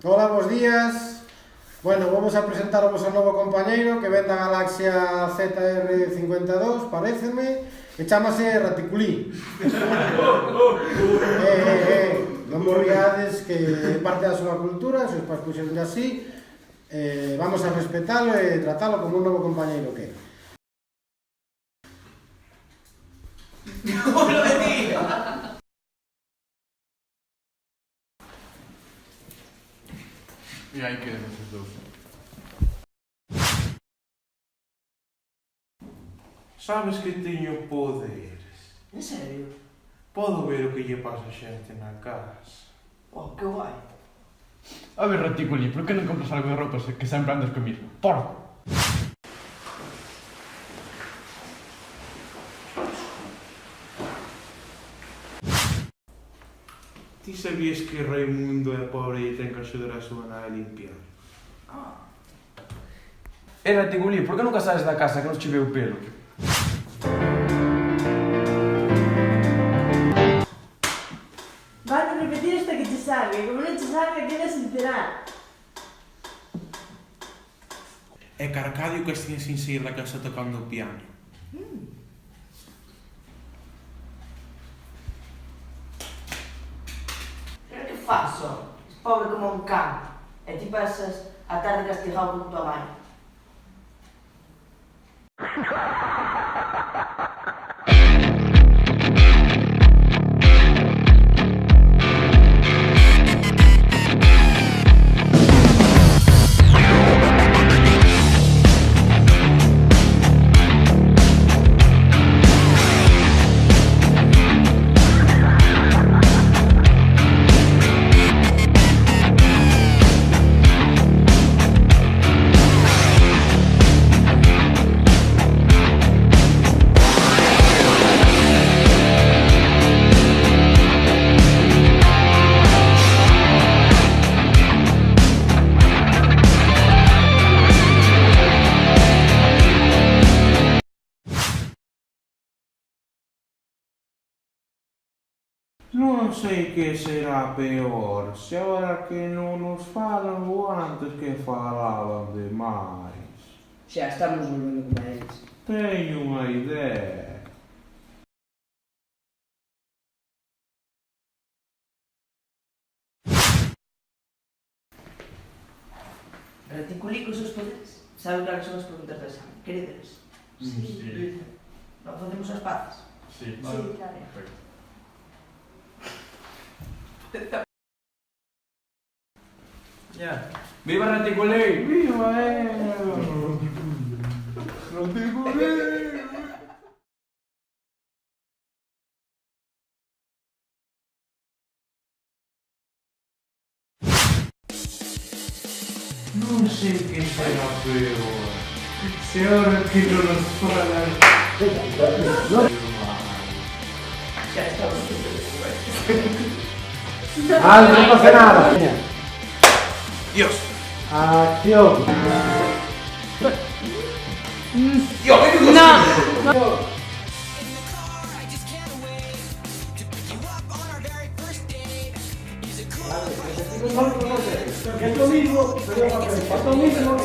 Hola, bons días. Bueno, vamos a presentar o vosso novo compañeiro que ven da galaxia ZR52, paréceme, e chamase Raticulí. Non vos riades que é parte da súa cultura, se os pais puxeron así, vamos a respetalo e tratalo como un novo compañeiro que é. ¡No lo decía! E aí quedan esos dous. Sabes que teño poderes? En serio? Podo ver o que lle pasa a xente na casa. Oh, que guai. A ver, Raticulí, por que non compras algo de roupas que sempre andas co mismo? Porco! Ti sabías que Raimundo é pobre e ten que axudar a súa nai a limpiar? Raticulí, por que nunca saes da casa que non che ve o pelo? Van a repetir hasta que te salga, y como non te salga, quedas sin enterar. É que Arcadio que estiña sin sair da casa tocando o piano. Pero que faso? Pobre como un can. E ti pasas a tarde castigado con tua mãe. Non sei que será peor, se agora que non nos falan ou antes que falaban demais. Xa estamos volvendo como eles. Teño unha idea. Raticulí cos seus poderes. Sabe cales son as preguntas do exame? Queredes? Sí. Non facemos as pazas? Sí, Sí, claro. Perfecto. Viva Raticulí! Viva Raticulí! Non sei que será peor, se agora que non nos falan Xa estamos. No pasa nada. Dios! Acción. Es lo mismo, pero es lo mismo,